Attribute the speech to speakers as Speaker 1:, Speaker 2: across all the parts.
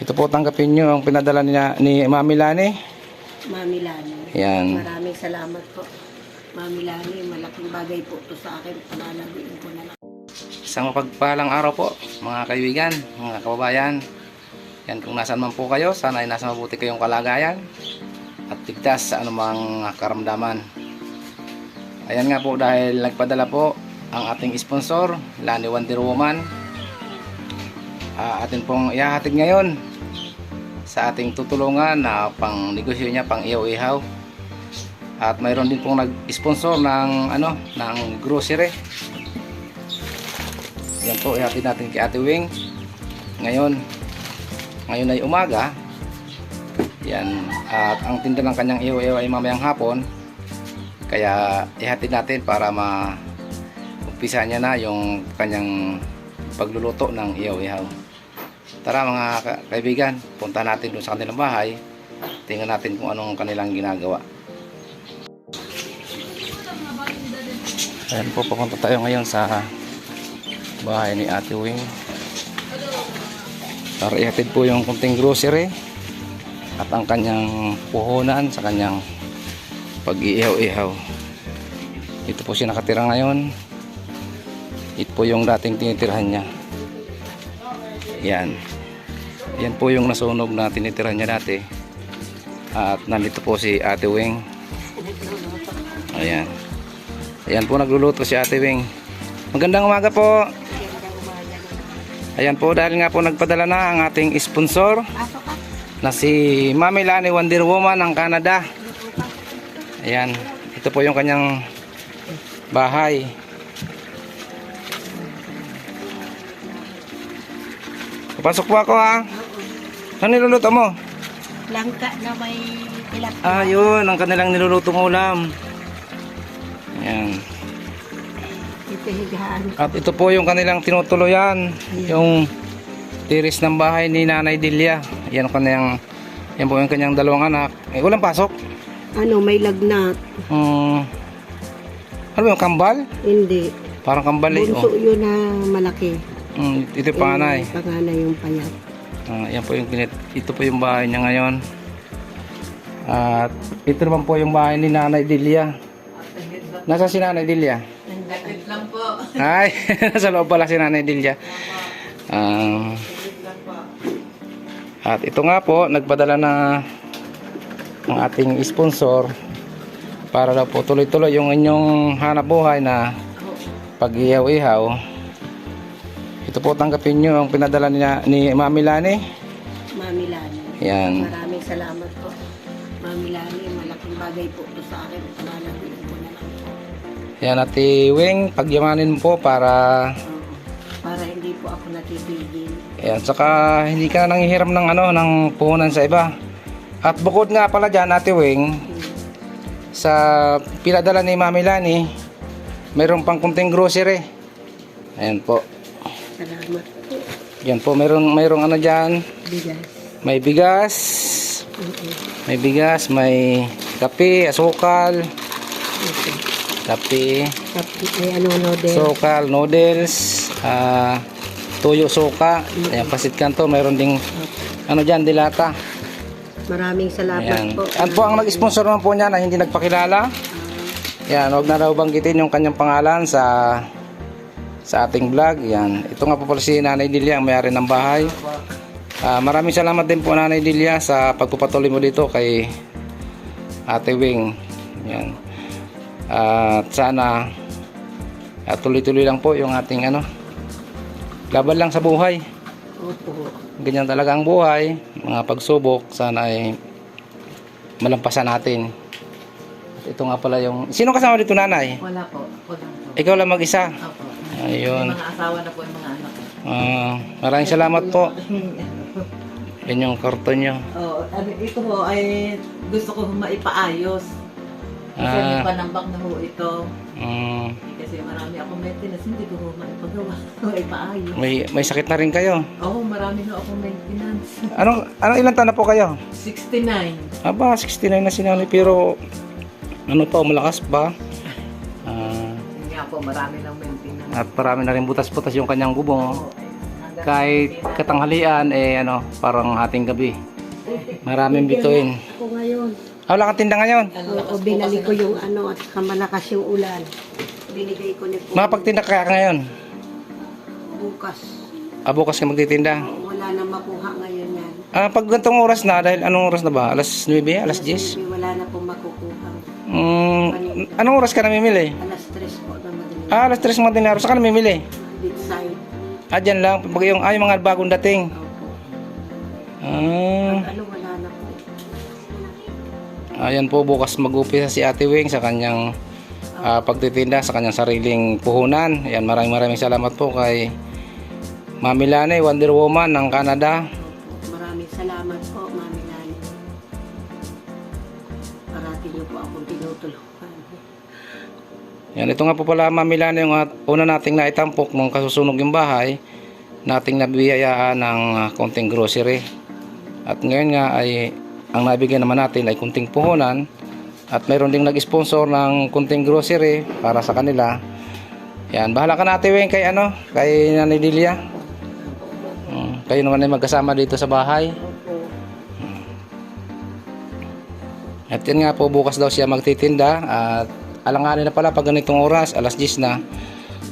Speaker 1: Ito po, tanggapin nyo ang pinadala ni Mami Lani.
Speaker 2: Mami Lani.
Speaker 1: Yan.
Speaker 2: Maraming salamat po. Mami Lani, malaking bagay po ito sa akin. Panalabiin ko na lang.
Speaker 1: Isang mapagpalang araw po, mga kaibigan, mga kababayan. Yan, kung nasan man po kayo, sana ay nasa mabuti kayong kalagayan at ligtas sa anumang karamdaman. Ayan nga po, dahil nagpadala po ang ating sponsor, Lani Wonder Woman. Atin pong ihahatid ngayon sa ating tutulungan na pang negosyo niya, pang ihaw-ihaw. At mayroon din pong nag-sponsor ng ng grocery. Yan po, ihatid natin kay Ate Wing. Ngayon ay umaga. Yan, at ang tinda ng kanyang ihaw-ihaw ay mamayang hapon. Kaya ihatid natin para umpisa niya na yung kanyang pagluluto ng ihaw-ihaw. Tara mga kaibigan, punta natin doon sa kanilang bahay. Tingnan natin kung anong kanilang ginagawa. Ayan po, papunta tayo ngayon sa bahay ni Ate Wing. Para ihatid po yung kunting grocery at ang kanyang puhunan sa kanyang pag-iihaw-ihaw. Ito po siya nakatira ngayon. Ito po yung dating tinitirhan niya. Yan. Yan po yung nasunog na tinitirahan niya dati. At nandito po si Ate Wing. Ayan. Ayan po, nagluluto si Ate Wing. Magandang umaga po. Ayan po, dahil nga po nagpadala na ang ating sponsor na si Mami Lani Wonder Woman ng Canada. Ayan. Ito po yung kanyang bahay. Papasok po ako ha. Ano niluluto mo?
Speaker 2: Langka na may tilapia.
Speaker 1: Yun, ang kanilang nilulutong ulam. Ayan.
Speaker 2: Ito higaan.
Speaker 1: At ito po yung kanilang tinutuluyan. Yung tiris ng bahay ni Nanay Delia. Yan po yung kanyang dalawang anak. Walang pasok.
Speaker 2: May lagnat.
Speaker 1: Ano yung kambal?
Speaker 2: Hindi.
Speaker 1: Parang kambal eh.
Speaker 2: Bunso yun na malaki.
Speaker 1: Ito yung panganay.
Speaker 2: Panganay yung payat.
Speaker 1: Yan po ito po yung bahay niya ngayon. At ito naman po yung bahay ni Nanay Delia. Nasa si Nanay Delia?
Speaker 2: Nagdatit lang po.
Speaker 1: Ay, nasa loob pala si Nanay Delia. At ito nga po, nagpadala na ang ating sponsor para daw po tuloy-tuloy yung inyong hanap buhay na pag-ihaw-ihaw. Ito po, tanggapin nyo ang pinadala ni Mami Lani.
Speaker 2: Mami Lani.
Speaker 1: Yan.
Speaker 2: Maraming salamat po. Mami Lani, malaking bagay po ito sa akin. Panalabiin ko na lang po.
Speaker 1: Yan, Ate Wing, pagyamanin po para
Speaker 2: hindi po ako natitigil.
Speaker 1: yan, saka hindi ka nanghihiram ng puhunan sa iba. At bukod nga pala dyan, Ate Wing, sa pinadala ni Mami Lani, mayroon pang kunting grocery. Ayan po.
Speaker 2: Salamat po.
Speaker 1: Yan po, mayroong ano dyan.
Speaker 2: Bigas.
Speaker 1: May bigas. May bigas, may kape, asukal. Kape.
Speaker 2: May noodles.
Speaker 1: Sukal, noodles, tuyo suka, ayan, pasit kanto, mayroon ding dyan, dilata.
Speaker 2: Maraming salamat
Speaker 1: Ayan.
Speaker 2: po.
Speaker 1: At po ang nag-sponsor naman po niya na hindi nagpakilala. Yan, huwag na daw banggitin yung kanyang pangalan sa ating vlog. Yan. Ito nga po pala si Nanay Delia, ang may-ari ng bahay. Maraming salamat din po Nanay Delia sa pagpapatuloy mo dito kay Ate Wing. Yan. At sana tuloy-tuloy lang po yung ating laban lang sa buhay.
Speaker 2: Opo.
Speaker 1: Ganyan talaga ang buhay, mga pagsubok, sana ay malampasan natin. At ito nga pala yung... Sino kasama dito, Nanay?
Speaker 2: Wala po. Ako lang po.
Speaker 1: Ikaw lang mag-isa?
Speaker 2: Opo.
Speaker 1: Ayun.
Speaker 2: May mga asawa na po yung mga anak.
Speaker 1: Maraming salamat po. Yan yung karton nyo.
Speaker 2: Ito po ay gusto ko maipaayos. Kasi may panambak na ho ito. Kasi marami akong maintenance, hindi ko maipagawa. Maipaayos.
Speaker 1: May sakit na rin kayo.
Speaker 2: Oo, marami na akong maintenance.
Speaker 1: Anong ilang taon na po kayo?
Speaker 2: 69.
Speaker 1: Aba, 69 na si Nanay, pero malakas pa.
Speaker 2: Hindi nga po, marami ng maintenance.
Speaker 1: At marami na rin butas-butas yung kanyang bubong.
Speaker 2: Oo, hanggang
Speaker 1: kahit katanghalian, ano, parang ating gabi. Maraming bituin.
Speaker 3: Ako ngayon.
Speaker 1: Wala kang tinda ngayon?
Speaker 3: Oo, binali ko yung at saka malakas yung ulan. Binigay ko ni po
Speaker 1: Makapagtinda ka ngayon?
Speaker 3: bukas.
Speaker 1: Bukas ka magtitinda?
Speaker 3: Wala na makuha ngayon yan.
Speaker 1: Pag gantong oras na, dahil anong oras na ba? Alas 9, alas 10?
Speaker 3: Wala na po makukuha.
Speaker 1: Anong oras ka namimili?
Speaker 3: Alas 3 po na madaling.
Speaker 1: Alas 3 mga dinaro. Saan ka namimili?
Speaker 3: Big side.
Speaker 1: Dyan lang. Pag yung mga bagong dating.
Speaker 3: Ano, wala na po.
Speaker 1: Ayan po, bukas mag-upisa si Ate Wing sa kanyang pagtitinda, sa kanyang sariling puhunan. Ayan, maraming salamat po kay Mami Lani, Wonder Woman ng Canada.
Speaker 3: Maraming salamat po, Mami Lani. Parati niyo po akong tinutulungan.
Speaker 1: Yan, ito nga po pala Mami Lani yung una nating naitampok nung kasusunog yung bahay, nating nabiyayaan ng konting grocery. At ngayon nga ay ang nabigyan naman natin ay kunting puhunan at mayroon ding nag-sponsor ng kunting grocery para sa kanila. Yan, bahala ka na Ate Weng kay Nanay Delia. Kayo naman ay magkasama dito sa bahay. At yan nga po, bukas daw siya magtitinda at alanganin na pala pag ganitong oras, alas 10 na,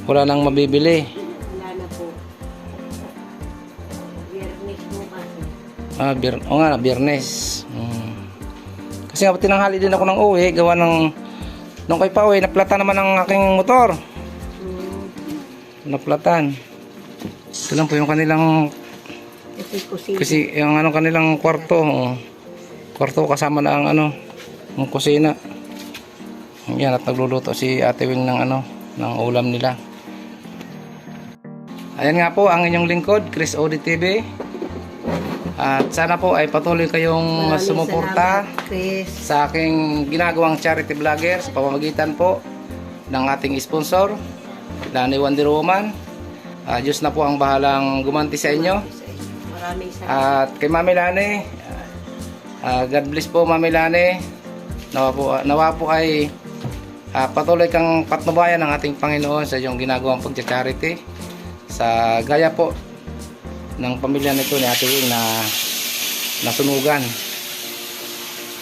Speaker 1: wala nang mabibili.
Speaker 3: Wala na po. Biyernes bukas.
Speaker 1: Biyernes. Kasi nga tinanghali din ako ng uwi, gawa ng nung kay pauwi, naplatan naman ang aking motor. Naplatan. Ito lang po yung kanilang kasi yung kanilang kwarto. Kwarto kasama na ang ang kusina. Yan, at nagluluto si Ate Wing ng ulam nila. Ayan nga po ang inyong lingkod, Chris Odi TV. At sana po ay patuloy kayong sumuporta sa aking ginagawang charity vlogger sa pamamagitan po ng ating sponsor, Lani Wonder Woman. Diyos na po ang bahalang gumanti sa inyo.
Speaker 3: Maraming salamat.
Speaker 1: At kay Mami Lani, God bless po Mami Lani. Nawa po ay patuloy kang patnubayan ng ating Panginoon sa iyong ginagawang pagcha-charity. Sa gaya po ng pamilya nito ni Ate Wing na nasunugan.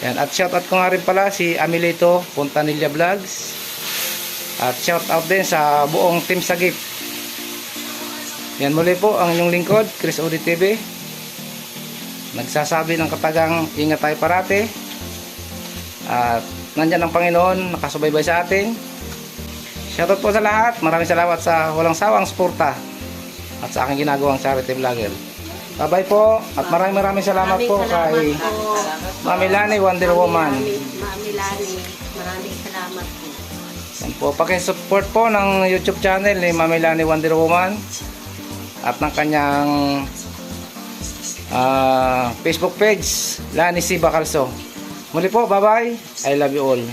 Speaker 1: Yan. At shout out ko nga rin pala si Amelito Pontanilla Vlogs. At shout out din sa buong team Sagip. Yan, muli po ang inyong lingkod, Chris Odi TV. Nagsasabi ng katagang ingat tayo parati. At nandyan ang Panginoon, nakasubaybay sa atin. Shoutout po sa lahat. Maraming salamat sa walang sawang suporta at sa aking ginagawang charity vlogger. Bye-bye po. At maraming salamat po kay Mami Lani Wonder Woman.
Speaker 3: Mami Lani, maraming salamat po.
Speaker 1: Yan po, paki-support po ng YouTube channel ni Mami Lani Wonder Woman at ng kanyang Facebook page, Lani C. Bacalso. Muli po, bye-bye. I love you all.